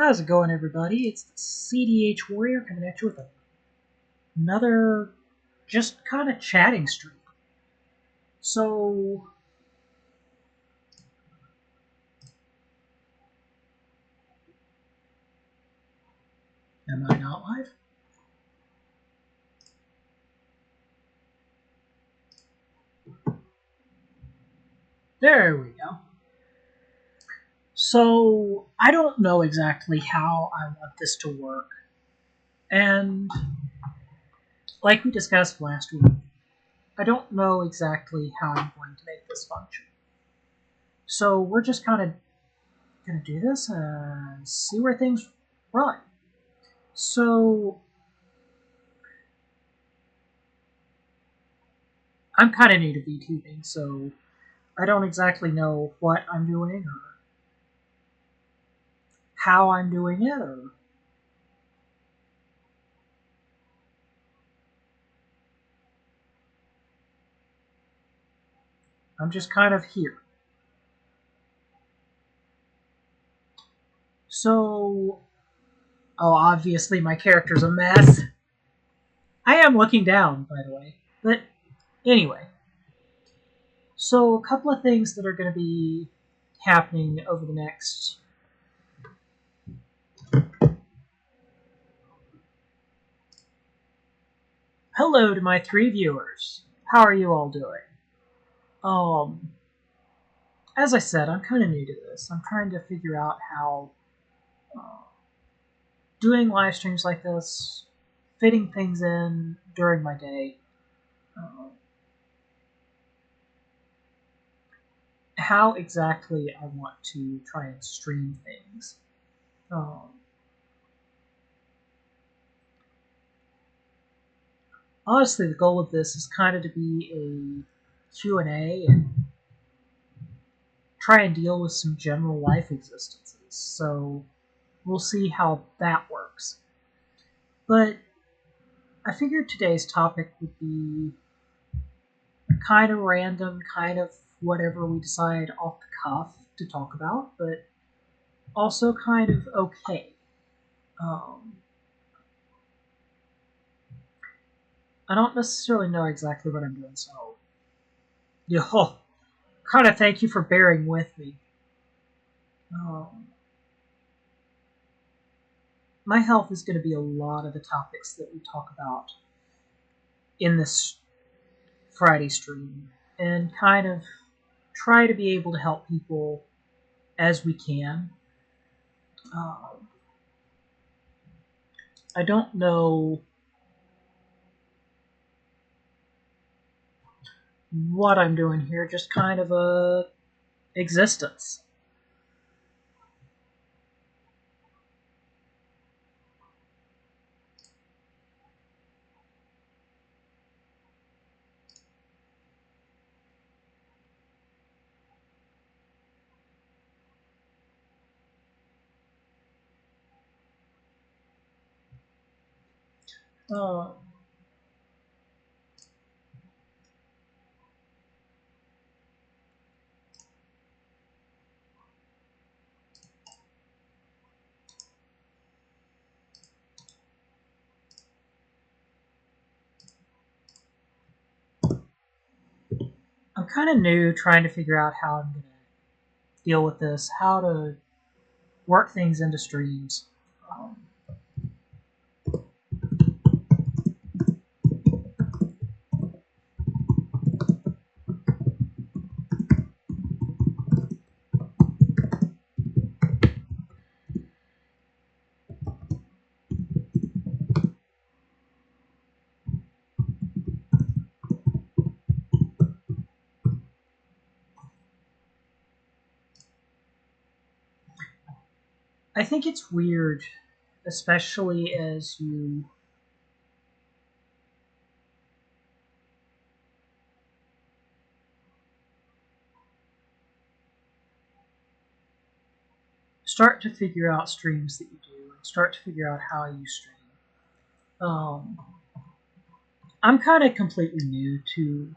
How's it going, everybody? It's the CDH Warrior coming at you with another just kind of chatting stream. So, am I not live? There we go. So, I don't know exactly how I want this to work. And, like we discussed last week, I don't know exactly how I'm going to make this function. So, we're just kind of going to do this and see where things run. So, I'm kind of new to VTubing, so I don't exactly know what I'm doing or how I'm doing it, or I'm just kind of here. So, obviously my character's a mess. I am looking down, by the way. But anyway, so a couple of things that are going to be happening over the next Hello to my 3 viewers. How are you all doing? As I said, I'm kind of new to this. I'm trying to figure out how doing live streams like this, fitting things in during my day, how exactly I want to try and stream things. Honestly, the goal of this is kind of to be a Q&A and try and deal with some general life existences. So we'll see how that works. But I figured today's topic would be kind of random, kind of whatever we decide off the cuff to talk about, but also kind of okay. I don't necessarily know exactly what I'm doing, so kind of thank you for bearing with me. My health is going to be a lot of the topics that we talk about in this Friday stream, and kind of try to be able to help people as we can. I don't know what I'm doing here, just kind of a existence. Uh, I'm kind of new trying to figure out how I'm going to deal with this, how to work things into streams. I think it's weird, especially as you start to figure out streams that you do and start to figure out how you stream. I'm kind of completely new to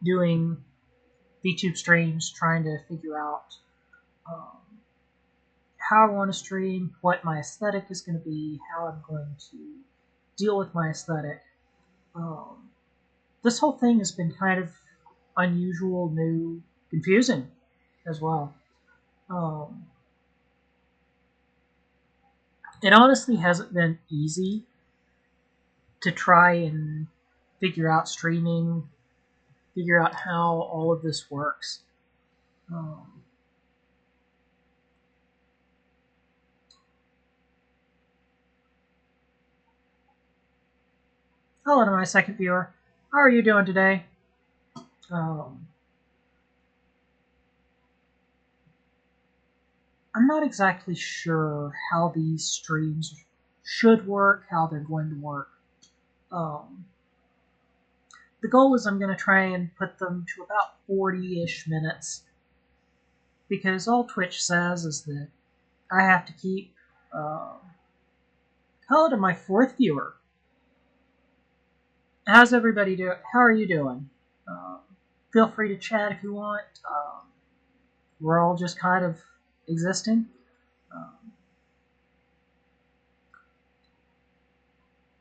doing VTube streams, trying to figure out how I want to stream, what my aesthetic is going to be, how I'm going to deal with my aesthetic. This whole thing has been kind of unusual, new, confusing as well. It honestly hasn't been easy to try and figure out streaming, figure out how all of this works. Hello to my second viewer. How are you doing today? I'm not exactly sure how these streams should work, how they're going to work. The goal is I'm going to try and put them to about 40-ish minutes, because all Twitch says is that I have to keep... hello to my fourth viewer. How's everybody doing? How are you doing? Feel free to chat if you want. We're all just kind of existing.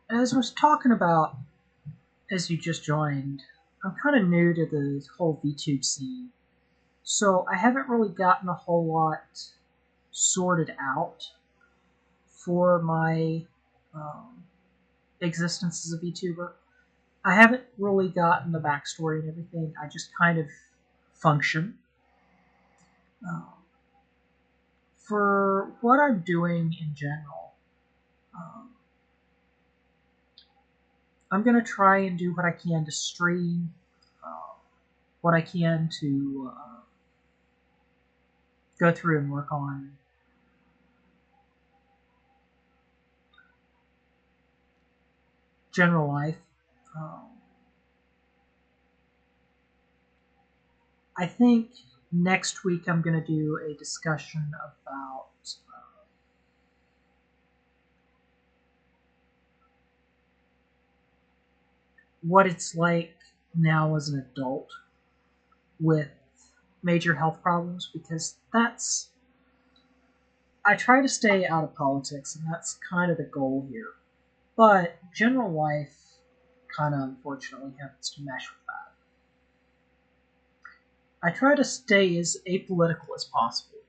As I was talking about, as you just joined, I'm kind of new to the whole VTube scene, so I haven't really gotten a whole lot sorted out for my existence as a VTuber. I haven't really gotten the backstory and everything. I just kind of function. For what I'm doing in general, I'm going to try and do what I can to stream, what I can to go through and work on general life. I think next week I'm going to do a discussion about what it's like now as an adult with major health problems, because that's... I try to stay out of politics, and that's kind of the goal here. But general life kind of unfortunately happens to mesh with that. I try to stay as apolitical as possible.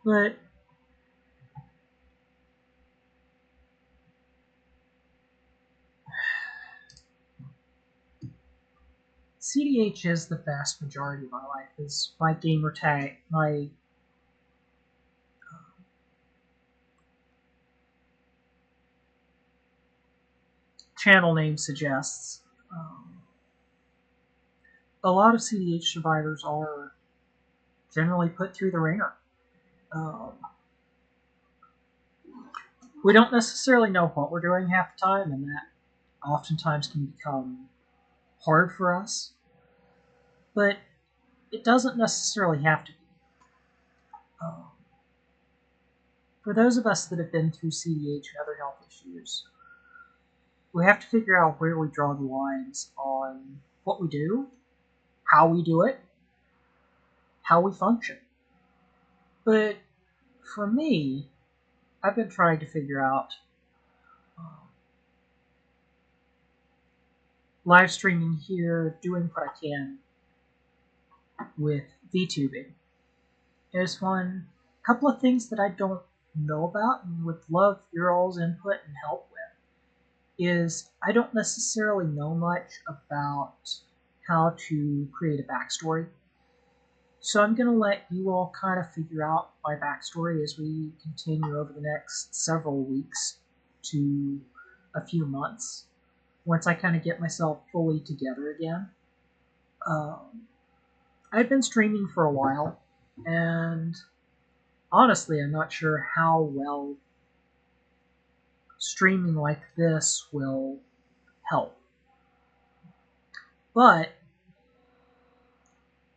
But CDH is the vast majority of my life, is my gamer tag, my channel name suggests. A lot of CDH survivors are generally put through the ringer. We don't necessarily know what we're doing half the time, and that oftentimes can become hard for us. But it doesn't necessarily have to be. For those of us that have been through CDH and other health issues, we have to figure out where we draw the lines on what we do, how we do it, how we function. But for me, I've been trying to figure out live streaming here, doing what I can with VTubing. There's a couple of things that I don't know about and would love your all's input and help with. Is I don't necessarily know much about how to create a backstory. So I'm going to let you all kind of figure out my backstory as we continue over the next several weeks to a few months, once I kind of get myself fully together again. I've been streaming for a while, and honestly, I'm not sure how well streaming like this will help. But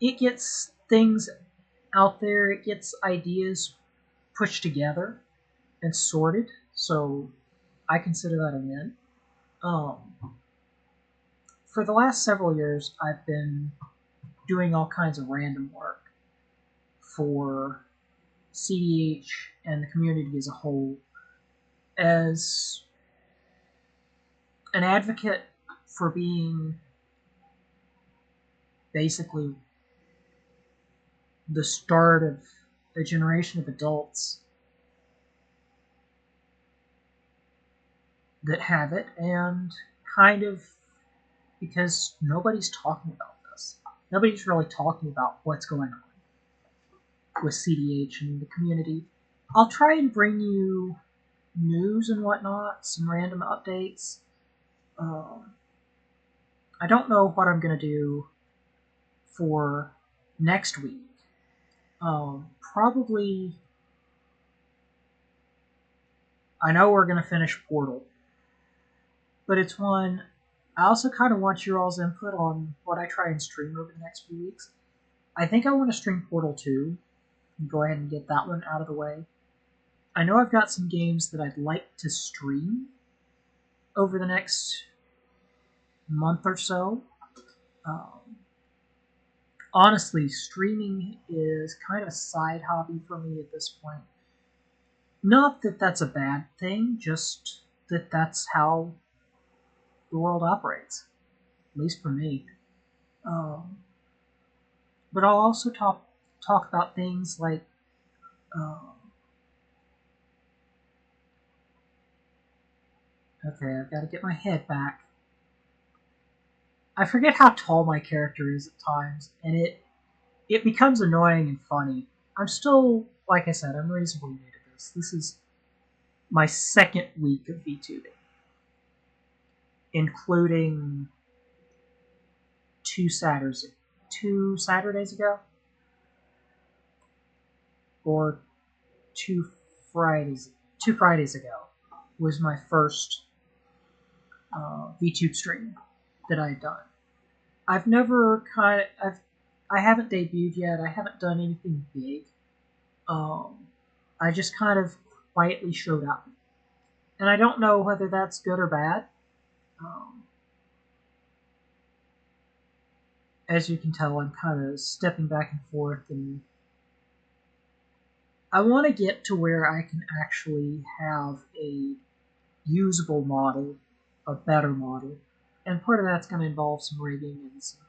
it gets things out there, it gets ideas pushed together and sorted, so I consider that a win. for the last several years, I've been doing all kinds of random work for CDH and the community as a whole as an advocate for being basically the start of a generation of adults that have it, and kind of because nobody's talking about this. Nobody's really talking about what's going on with CDH and the community. I'll try and bring you news and whatnot, some random updates. I don't know what I'm going to do for next week. Probably, I know we're going to finish Portal, but it's one I also kind of want your all's input on what I try and stream over the next few weeks. I think I want to stream Portal 2 and go ahead and get that one out of the way. I know I've got some games that I'd like to stream over the next month or so. Honestly, streaming is kind of a side hobby for me at this point. Not that that's a bad thing, just that that's how the world operates, at least for me. But I'll also talk about things like okay, I've got to get my head back. I forget how tall my character is at times, and it becomes annoying and funny. I'm still, like I said, I'm reasonably new to this. This is my second week of VTubing, including two Saturdays ago, or two Fridays ago was my first VTube stream that I had done. I've never I haven't debuted yet. I haven't done anything big. I just kind of quietly showed up, and I don't know whether that's good or bad. As you can tell, I'm kind of stepping back and forth, and I want to get to where I can actually have a usable model, a better model, and part of that's going to involve some rigging and some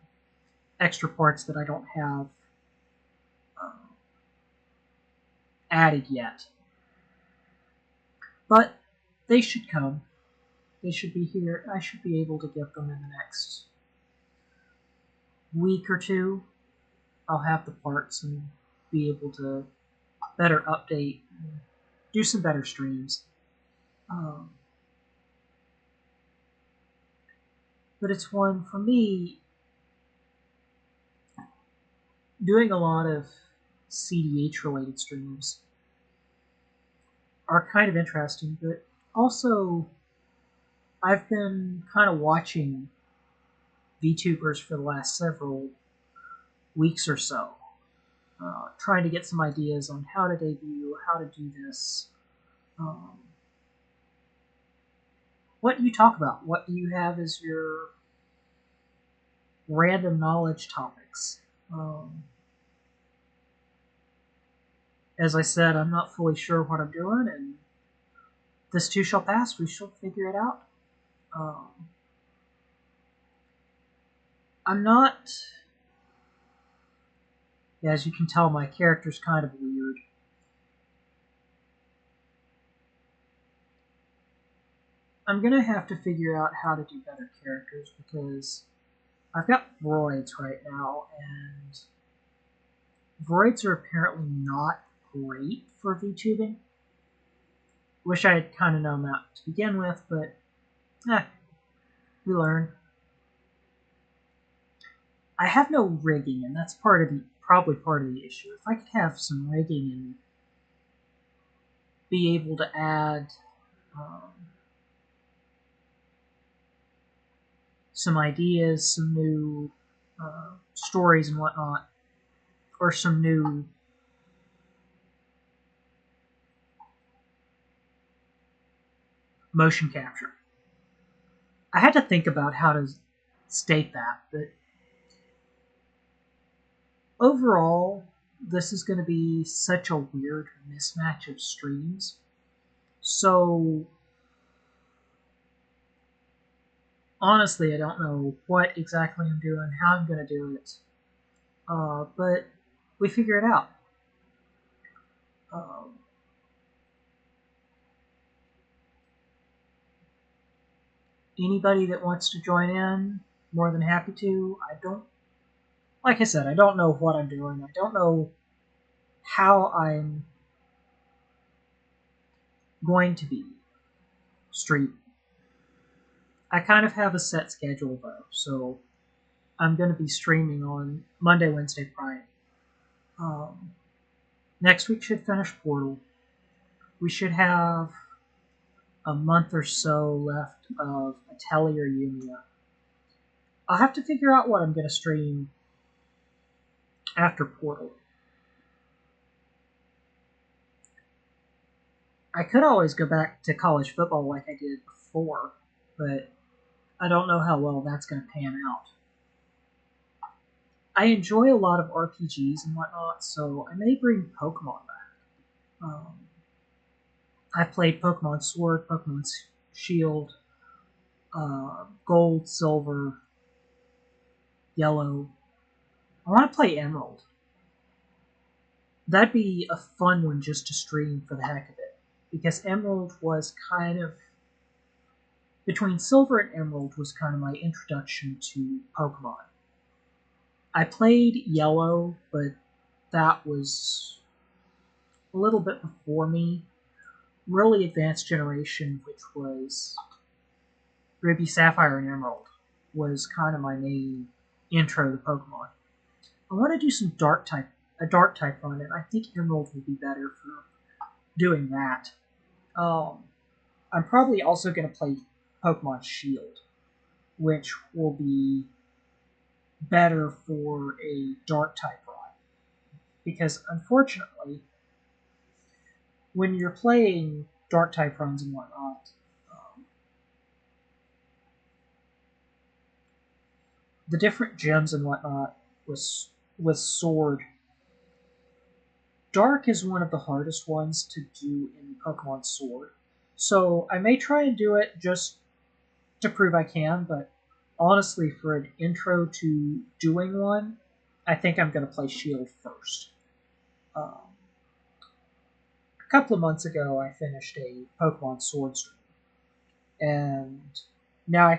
extra parts that I don't have added yet. But they should come. They should be here. I should be able to get them in the next week or two. I'll have the parts and be able to better update and do some better streams. But it's one, for me, doing a lot of CDH related streams are kind of interesting, but also I've been kind of watching VTubers for the last several weeks or so, trying to get some ideas on how to debut, how to do this. What do you talk about? What do you have as your random knowledge topics? As I said, I'm not fully sure what I'm doing, and this too shall pass. We shall figure it out. I'm not... Yeah, as you can tell, my character's kind of weird. I'm gonna have to figure out how to do better characters, because I've got Vroids right now, and Vroids are apparently not great for VTubing. Wish I had kind of known that to begin with, but we learn. I have no rigging, and that's probably part of the issue. If I could have some rigging and be able to add some ideas, some new stories and whatnot, or some new motion capture. I had to think about how to state that. But overall, this is going to be such a weird mismatch of streams. So, honestly, I don't know what exactly I'm doing, how I'm going to do it. But we figure it out. Um, Anybody that wants to join in, more than happy to. Like I said, I don't know what I'm doing. I don't know how I'm going to be streaming. I kind of have a set schedule though, so I'm going to be streaming on Monday, Wednesday, Friday. Um, Next week should finish Portal. We should have a month or so left of Atelier Unia. I'll have to figure out what I'm going to stream after Portal. I could always go back to college football like I did before, but I don't know how well that's going to pan out. I enjoy a lot of RPGs and whatnot, so I may bring Pokemon back. I've played Pokemon Sword, Pokemon Shield, Gold, Silver, Yellow. I want to play Emerald. That'd be a fun one just to stream for the heck of it. Because Emerald was kind of... Between Silver and Emerald was kind of my introduction to Pokemon. I played Yellow, but that was a little bit before me. Really Advanced Generation, which was Ruby, Sapphire, and Emerald, was kind of my main intro to Pokemon. I want to do some a dark type run, and I think Emerald would be better for doing that. I'm probably also going to play Pokemon Shield, which will be better for a dark type run. Because unfortunately, when you're playing dark type runs and whatnot, the different gems and whatnot with Sword, Dark is one of the hardest ones to do in Pokemon Sword. So I may try and do it just to prove I can, but honestly, for an intro to doing one, I think I'm going to play Shield first. A couple of months ago, I finished a Pokemon Sword stream, and now I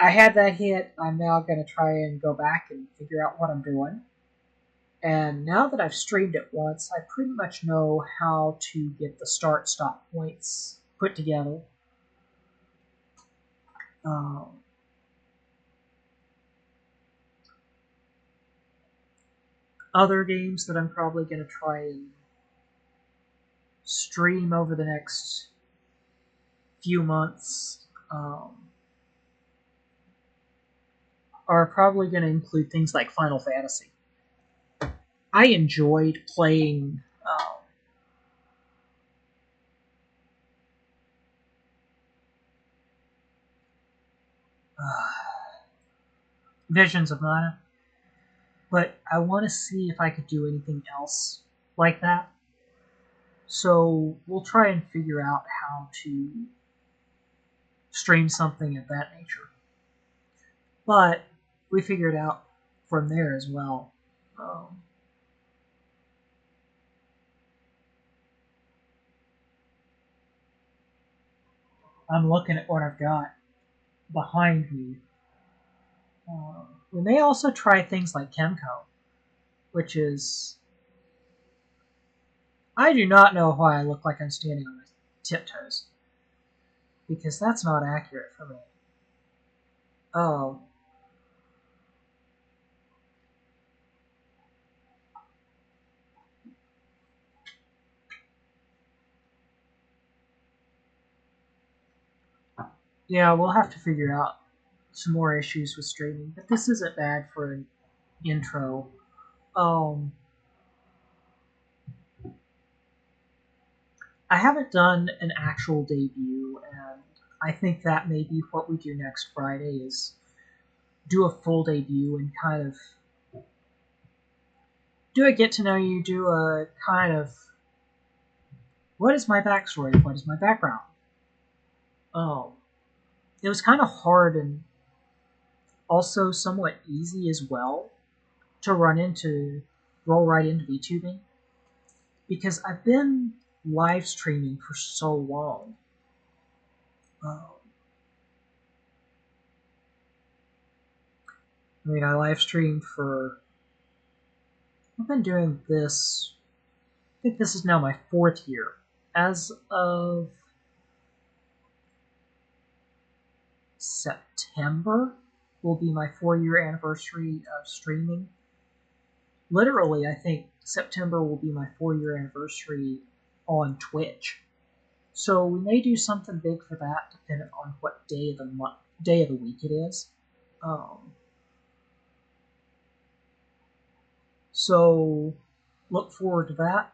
had that hit. I'm now going to try and go back and figure out what I'm doing. And now that I've streamed it once, I pretty much know how to get the start-stop points put together. Other games that I'm probably going to try and stream over the next few months are probably going to include things like Final Fantasy. I enjoyed playing Visions of Mana, but I want to see if I could do anything else like that. So we'll try and figure out how to stream something of that nature. But we figured out from there as well. I'm looking at what I've got behind me. We may also try things like Chemco, which is... I do not know why I look like I'm standing on my tiptoes, because that's not accurate for me. Oh. Yeah, we'll have to figure out some more issues with streaming, but this isn't bad for an intro. I haven't done an actual debut, and I think that may be what we do next Friday is do a full debut and kind of do a get to know you, do a kind of what is my backstory, what is my background. Oh, it was kind of hard and also somewhat easy as well to roll right into VTubing because I've been live streaming for so long. I mean, I live streamed for. I've been doing this. I think this is now my 4th year. As of September, will be my 4-year anniversary of streaming. Literally, I think September will be my 4-year anniversary on Twitch. So we may do something big for that, depending on what day of the week it is. So look forward to that.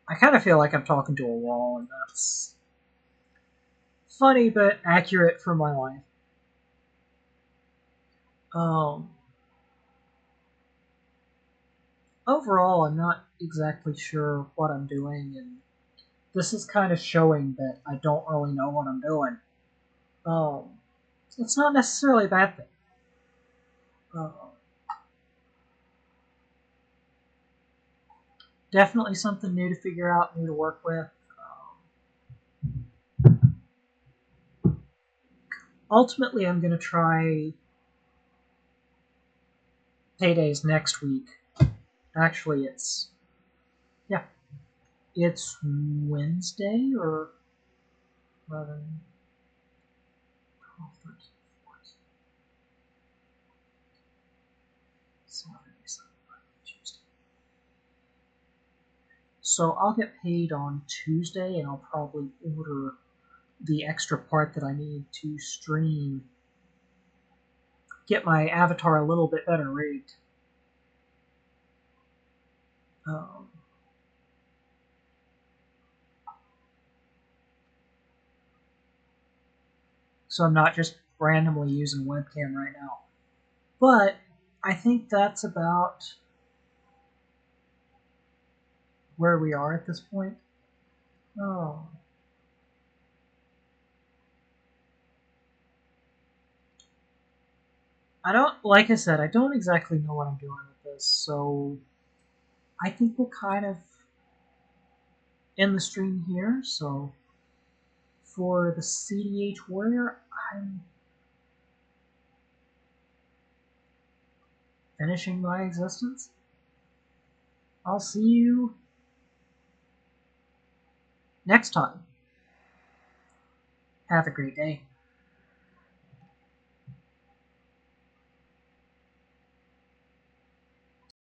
I kind of feel like I'm talking to a wall, and that's funny but accurate for my life. Overall, I'm not exactly sure what I'm doing, and this is kind of showing that I don't really know what I'm doing. It's not necessarily a bad thing. Definitely something new to figure out, new to work with. Ultimately, I'm going to try paydays next week. Actually, it's Wednesday or 11, 12, 13, 14, Saturday, Sunday, Tuesday. So I'll get paid on Tuesday, and I'll probably order the extra part that I need to stream, get my avatar a little bit better rigged. So I'm not just randomly using a webcam right now. But I think that's about where we are at this point. Like I said, I don't exactly know what I'm doing with this, so I think we'll kind of end the stream here. So for the CDH Warrior, I'm finishing my existence. I'll see you next time. Have a great day.